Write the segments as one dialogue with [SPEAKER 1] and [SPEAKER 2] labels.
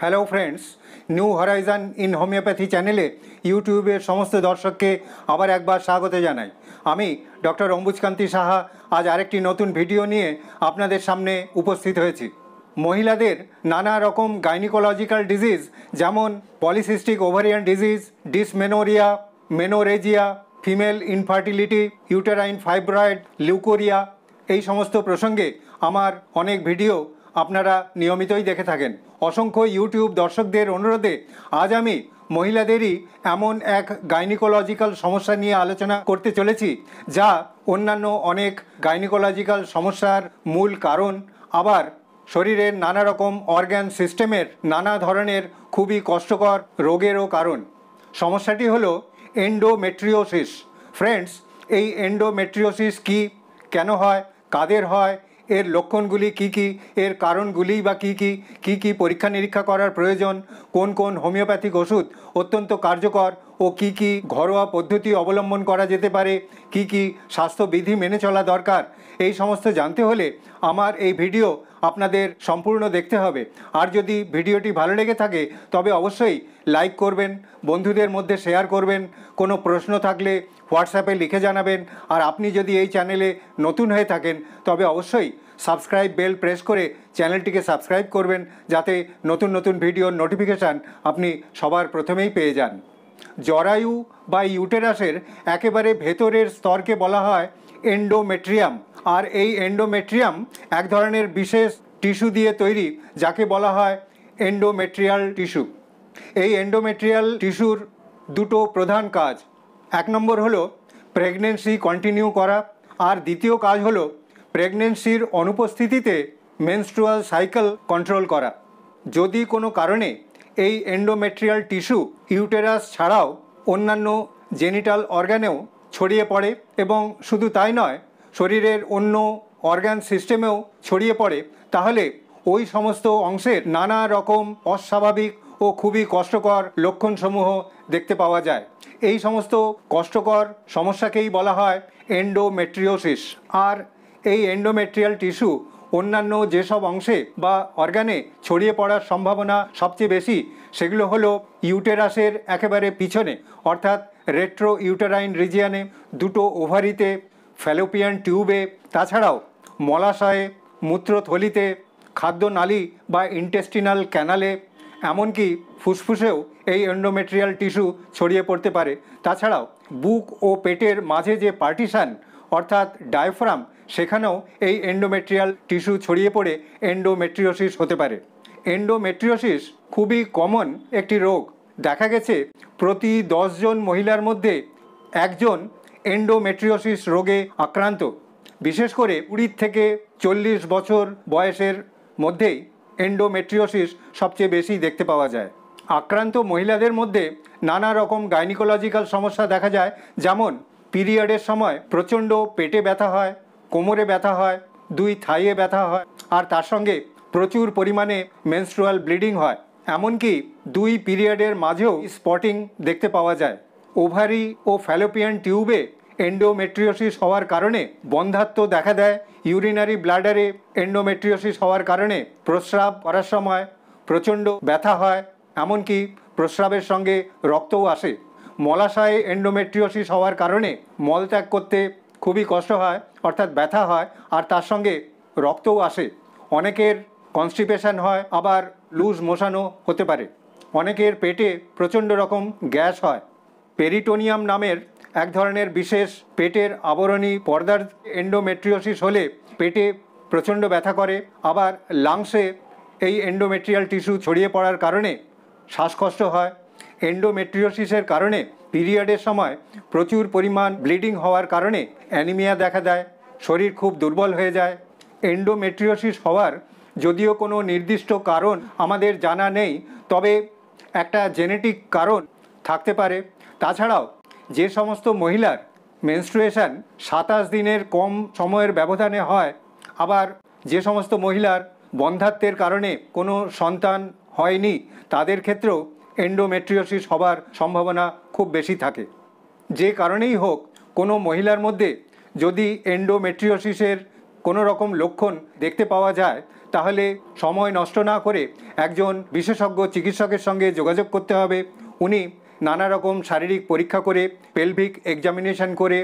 [SPEAKER 1] Hello friends, new Horizon in homeopathy চ্যানেলে ইউটিউবের সমস্ত দর্শককে আবার একবার স্বাগত জানাই। আমি ডক্টর অম্বুজকান্তি সাহা আজ আরেকটি নতুন ভিডিও নিয়ে আপনাদের সামনে উপস্থিত হয়েছি। মহিলাদের নানা রকম গাইনিকোলজিক্যাল ডিজিজ যেমন polycystic ovarian disease, dysmenorrhoea, menorrhagia, female infertility, uterine fibroid, leucorrhoea, এই সমস্ত প্রসঙ্গে আমার অনেক ভিডিও আপনারা নিয়মিতই দেখে থাকেন। অসংখ্য ইউটিউব দর্শকদের অনুরোধে আজ আমি মহিলাদেরই এমন এক গাইনিকোলজিক্যাল সমস্যা নিয়ে আলোচনা করতে চলেছি যা অন্যান্য অনেক গাইনিকোলজিক্যাল সমস্যার মূল কারণ, আবার শরীরের নানা রকম অর্গ্যান সিস্টেমের নানা ধরনের খুবই কষ্টকর রোগেরও কারণ। সমস্যাটি হলো এন্ডোমেট্রিওসিস। ফ্রেন্ডস, এই এন্ডোমেট্রিওসিস কি, কেন হয়, কাদের হয়, এর লক্ষণগুলি কি কি, এর কারণগুলিই বা কী কী পরীক্ষা নিরীক্ষা করার প্রয়োজন, কোন কোন হোমিওপ্যাথিক ওষুধ অত্যন্ত কার্যকর ও কি ঘরোয়া পদ্ধতি অবলম্বন করা যেতে পারে, কি স্বাস্থ্যবিধি মেনে চলা দরকার, এই সমস্ত জানতে হলে আমার এই ভিডিও আপনাদের সম্পূর্ণ দেখতে হবে। আর যদি ভিডিওটি ভালো লেগে থাকে তবে অবশ্যই লাইক করবেন, বন্ধুদের মধ্যে শেয়ার করবেন, কোনো প্রশ্ন থাকলে হোয়াটসঅ্যাপে লিখে জানাবেন। আর আপনি যদি এই চ্যানেলে নতুন হয়ে থাকেন তবে অবশ্যই সাবস্ক্রাইব বেল প্রেস করে চ্যানেলটিকে সাবস্ক্রাইব করবেন, যাতে নতুন নতুন ভিডিওর নোটিফিকেশান আপনি সবার প্রথমেই পেয়ে যান। জরায়ু বা ইউটেরাসের একেবারে ভেতরের স্তরকে বলা হয় এন্ডোমেট্রিয়াম। আর এই এন্ডোমেট্রিয়াম এক ধরনের বিশেষ টিস্যু দিয়ে তৈরি যাকে বলা হয় এন্ডোমেট্রিয়াল টিস্যু। এই এন্ডোমেট্রিয়াল টিস্যুর দুটো প্রধান কাজ। এক নম্বর হলো প্রেগনেন্সি কন্টিনিউ করা, আর দ্বিতীয় কাজ হলো প্রেগনেন্সির অনুপস্থিতিতে মেনস্ট্রুয়াল সাইকেল কন্ট্রোল করা। যদি কোনো কারণে এই এন্ডোমেট্রিয়াল টিস্যু ইউটেরাস ছাড়াও অন্যান্য জেনিটাল অর্গানেও ছড়িয়ে পড়ে এবং শুধু তাই নয়, শরীরের অন্য অর্গান সিস্টেমেও ছড়িয়ে পড়ে, তাহলে ওই সমস্ত অংশের নানা রকম অস্বাভাবিক ও খুবই কষ্টকর লক্ষণসমূহ দেখতে পাওয়া যায়। এই সমস্ত কষ্টকর সমস্যাকেই বলা হয় এন্ডোমেট্রিওসিস। আর এই এন্ডোমেট্রিয়াল টিস্যু অন্যান্য যেসব অংশে বা অর্গানে ছড়িয়ে পড়ার সম্ভাবনা সবচেয়ে বেশি, সেগুলো হলো ইউটেরাসের একেবারে পিছনে, অর্থাৎ রেট্রো ইউটেরাইন রিজিয়ানে, দুটো ওভারিতে, ফ্যালোপিয়ান টিউবে, তাছাড়াও মলাশয়ে, মূত্রথলিতে, খাদ্যনালী বা ইন্টেস্টিনাল ক্যানালে, এমনকি ফুসফুসেও এই এন্ডোমেট্রিয়াল টিস্যু ছড়িয়ে পড়তে পারে। তাছাড়াও বুক ও পেটের মাঝে যে পার্টিশন অর্থাৎ ডায়াফ্রাম, সেখানেও এই এন্ডোমেট্রিয়াল টিস্যু ছড়িয়ে পড়ে এন্ডোমেট্রিওসিস হতে পারে। এন্ডোমেট্রিওসিস খুবই কমন একটি রোগ। দেখা গেছে প্রতি 10 জন মহিলার মধ্যে একজন এন্ডোমেট্রিওসিস রোগে আক্রান্ত। বিশেষ করে 20 থেকে 40 বছর বয়সের মধ্যেই এন্ডোমেট্রিওসিস সবচেয়ে বেশি দেখতে পাওয়া যায়। আক্রান্ত মহিলাদের মধ্যে নানা রকম গাইনিকোলজিক্যাল সমস্যা দেখা যায়, যেমন পিরিয়ডের সময় প্রচণ্ড পেটে ব্যথা হয়, কোমরে ব্যথা হয়, 2 থাইয়ে ব্যথা হয়, আর তার সঙ্গে প্রচুর পরিমাণে মেনস্ট্রুয়াল ব্লিডিং হয়। এমনকি 2 পিরিয়ডের মাঝেও স্পটিং দেখতে পাওয়া যায়। ওভারি ও ফ্যালোপিয়ান টিউবে এন্ডোমেট্রিওসিস হওয়ার কারণে বন্ধ্যাত্ব দেখা দেয়। ইউরিনারি ব্লাডারে এন্ডোমেট্রিওসিস হওয়ার কারণে প্রস্রাব করার সময় প্রচণ্ড ব্যথা হয়, এমনকি প্রস্রাবের সঙ্গে রক্তও আসে। মলাশয়ে এন্ডোমেট্রিওসিস হওয়ার কারণে মলত্যাগ করতে খুবই কষ্ট হয়, অর্থাৎ ব্যথা হয়, আর তার সঙ্গে রক্তও আসে। অনেকের কনস্টিপেশন হয়, আবার লুজ মোশনও হতে পারে। অনেকের পেটে প্রচণ্ড রকম গ্যাস হয়। পেরিটোনিয়াম নামের এক ধরনের বিশেষ পেটের আবরণী পর্দার এন্ডোমেট্রিওসিস হলে পেটে প্রচণ্ড ব্যথা করে। আবার লাংসে এই এন্ডোমেট্রিয়াল টিস্যু ছড়িয়ে পড়ার কারণে শ্বাসকষ্ট হয়। এন্ডোমেট্রিওসিসের কারণে পিরিয়ডের সময় প্রচুর পরিমাণ ব্লিডিং হওয়ার কারণে অ্যানিমিয়া দেখা দেয়, শরীর খুব দুর্বল হয়ে যায়। এন্ডোমেট্রিওসিস হওয়ার যদিও কোনো নির্দিষ্ট কারণ আমাদের জানা নেই, তবে একটা জেনেটিক কারণ থাকতে পারে। তাছাড়াও যে সমস্ত মহিলার মেনস্ট্রুয়েশন 27 দিনের কম সময়ের ব্যবধানে হয়, আবার যে সমস্ত মহিলার বন্ধ্যাত্বের কারণে কোনো সন্তান হয়নি, তাদের ক্ষেত্রেও এন্ডোমেট্রিওসিস হবার সম্ভাবনা খুব বেশি থাকে। যে কারণেই হোক, কোনো মহিলার মধ্যে যদি এন্ডোমেট্রিওসিসের কোনো রকম লক্ষণ দেখতে পাওয়া যায়, তাহলে সময় নষ্ট না করে একজন বিশেষজ্ঞ চিকিৎসকের সঙ্গে যোগাযোগ করতে হবে। উনি নানা রকম শারীরিক পরীক্ষা করে, পেলভিক এক্সামিনেশন করে,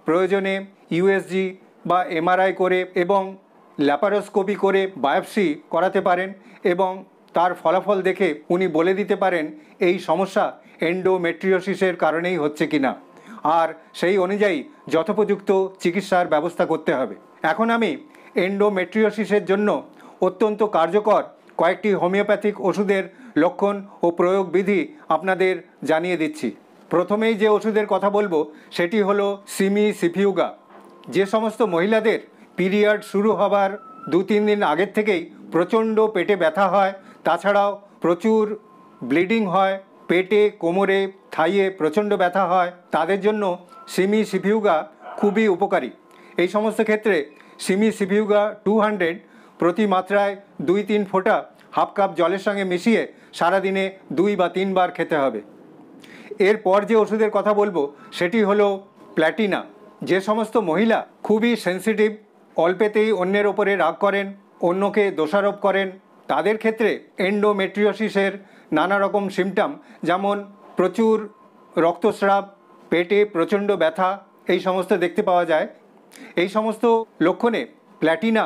[SPEAKER 1] প্রয়োজনে ইউএসজি বা এমআরআই করে এবং ল্যাপারোস্কোপি করে বায়োপসি করাতে পারেন এবং তার ফলাফল দেখে উনি বলে দিতে পারেন এই সমস্যা এন্ডোমেট্রিওসিসের কারণেই হচ্ছে কিনা, আর সেই অনুযায়ী যথোপযুক্ত চিকিৎসার ব্যবস্থা করতে হবে। এখন আমি এন্ডোমেট্রিওসিসের জন্য অত্যন্ত কার্যকর কয়েকটি হোমিওপ্যাথিক ওষুধের লক্ষণ ও প্রয়োগ বিধি আপনাদের জানিয়ে দিচ্ছি। প্রথমেই যে ওষুধের কথা বলবো সেটি হলো সিমিসিফিউগা। যে সমস্ত মহিলাদের পিরিয়ড শুরু হবার 2-3 দিন আগের থেকেই প্রচণ্ড পেটে ব্যথা হয়, তাছাড়াও প্রচুর ব্লিডিং হয়, পেটে, কোমরে, থাইয়ে প্রচণ্ড ব্যথা হয়, তাদের জন্য সিমিসিফিউগা খুবই উপকারী। এই সমস্ত ক্ষেত্রে সিমিসিফিউগা 200 প্রতি মাত্রায় 2-3 ফোঁটা হাফ কাপ জলের সঙ্গে মিশিয়ে সারাদিনে 2 বা 3 বার খেতে হবে। এরপর যে ওষুধের কথা বলবো সেটি হলো প্ল্যাটিনা। যে সমস্ত মহিলা খুবই সেন্সিটিভ, অল্পেতেই অন্যের ওপরে রাগ করেন, অন্যকে দোষারোপ করেন, তাদের ক্ষেত্রে এন্ডোমেট্রিওসিসের নানা রকম সিমটম, যেমন প্রচুর রক্তস্রাব, পেটে প্রচণ্ড ব্যথা, এই সমস্ত দেখতে পাওয়া যায়। এই সমস্ত লক্ষণে প্ল্যাটিনা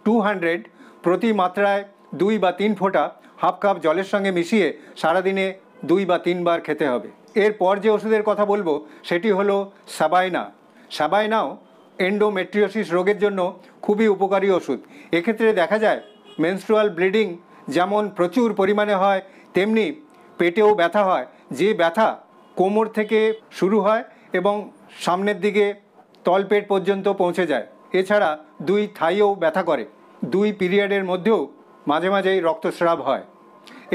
[SPEAKER 1] 200 প্রতি মাত্রায় 2 বা 3 ফোঁটা হাফ কাপ জলের সঙ্গে মিশিয়ে সারাদিনে 2 বা 3 বার খেতে হবে। এরপর যে ওষুধের কথা বলবো সেটি হলো সাবাইনা। সাবাইনাও এন্ডোমেট্রিওসিস রোগের জন্য খুবই উপকারী ওষুধ। এক্ষেত্রে দেখা যায় মেনস্ট্রুয়াল ব্লিডিং যেমন প্রচুর পরিমাণে হয়, তেমনি পেটেও ব্যথা হয়, যে ব্যথা কোমর থেকে শুরু হয় এবং সামনের দিকে তলপেট পর্যন্ত পৌঁছে যায়। এছাড়া 2 থাইয়েও ব্যথা করে, 2 পিরিয়ডের মধ্যেও মাঝে মাঝেই রক্তস্রাব হয়।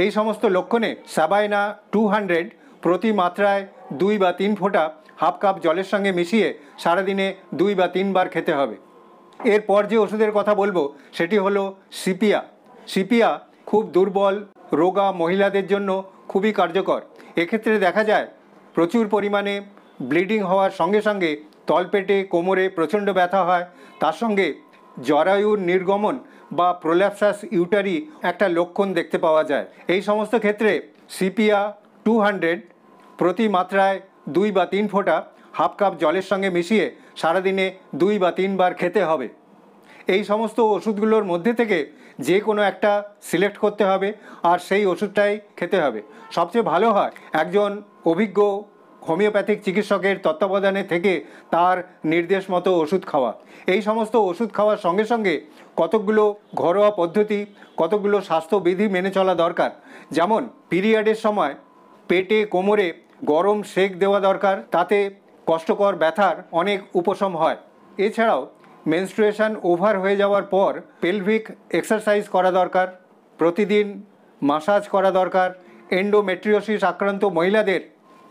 [SPEAKER 1] এই সমস্ত লক্ষণে সাবাইনা 200 প্রতি মাত্রায় 2 বা 3 ফোঁটা হাফ কাপ জলের সঙ্গে মিশিয়ে সারাদিনে 2 বা 3 বার খেতে হবে। এরপর যে ওষুধের কথা বলবো সেটি হলো সিপিয়া। সিপিয়া খুব দুর্বল, রোগা মহিলাদের জন্য খুবই কার্যকর। এক্ষেত্রে দেখা যায় প্রচুর পরিমাণে ব্লিডিং হওয়ার সঙ্গে সঙ্গে তলপেটে, কোমরে প্রচণ্ড ব্যথা হয়, তার সঙ্গে জরায়ুর নির্গমন বা প্রোল্যাপসাস ইউটারি একটা লক্ষণ দেখতে পাওয়া যায়। এই সমস্ত ক্ষেত্রে সিপিয়া 200 প্রতি মাত্রায় 2 বা 3 ফোঁটা হাফ কাপ জলের সঙ্গে মিশিয়ে সারাদিনে 2 বা 3 বার খেতে হবে। এই সমস্ত ওষুধগুলোর মধ্যে থেকে যে কোনো একটা সিলেক্ট করতে হবে আর সেই ওষুধটাই খেতে হবে। সবচেয়ে ভালো হয় একজন অভিজ্ঞ হোমিওপ্যাথিক চিকিৎসকের তত্ত্বাবধানে থেকে তার নির্দেশ মতো ওষুধ খাওয়া। এই সমস্ত ওষুধ খাওয়ার সঙ্গে সঙ্গে কতকগুলো ঘরোয়া পদ্ধতি, কতকগুলো স্বাস্থ্যবিধি মেনে চলা দরকার। যেমন পিরিয়ডের সময় পেটে, কোমরে গরম সেক দেওয়া দরকার, তাতে কষ্টকর ব্যথার অনেক উপশম হয়। এছাড়াও মেনস্ট্রুয়েশন ওভার হয়ে যাওয়ার পর পেলভিক এক্সারসাইজ করা দরকার, প্রতিদিন মাসাজ করা দরকার। এন্ডোমেট্রিওসিস আক্রান্ত মহিলাদের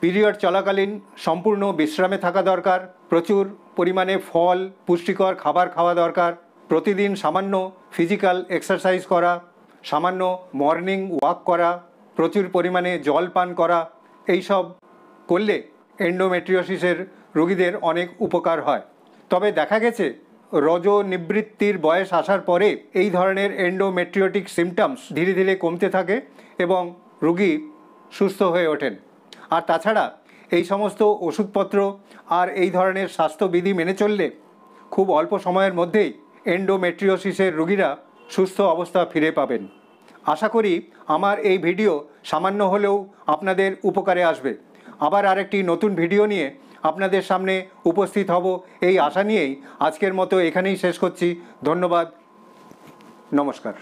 [SPEAKER 1] পিরিয়ড চলাকালীন সম্পূর্ণ বিশ্রামে থাকা দরকার, প্রচুর পরিমাণে ফল, পুষ্টিকর খাবার খাওয়া দরকার, প্রতিদিন সামান্য ফিজিক্যাল এক্সারসাইজ করা, সামান্য মর্নিং ওয়াক করা, প্রচুর পরিমাণে জল পান করা, এইসব করলে এন্ডোমেট্রিওসিসের রোগীদের অনেক উপকার হয়। তবে দেখা গেছে রজোনিবৃত্তির বয়স আসার পরে এই ধরনের এন্ডোমেট্রিওটিক সিমটমস ধীরে ধীরে কমতে থাকে এবং রোগী সুস্থ হয়ে ওঠেন। আর তাছাড়া এই সমস্ত ওষুধপত্র আর এই ধরনের স্বাস্থ্যবিধি মেনে চললে খুব অল্প সময়ের মধ্যেই এন্ডোমেট্রিওসিসের রোগীরা সুস্থ অবস্থা ফিরে পাবেন। আশা করি আমার এই ভিডিও সামান্য হলেও আপনাদের উপকারে আসবে। আবার আরেকটি নতুন ভিডিও নিয়ে আপনাদের সামনে উপস্থিত হব এই আশা নিয়েই আজকের মতো এখানেই শেষ করছি। ধন্যবাদ, নমস্কার।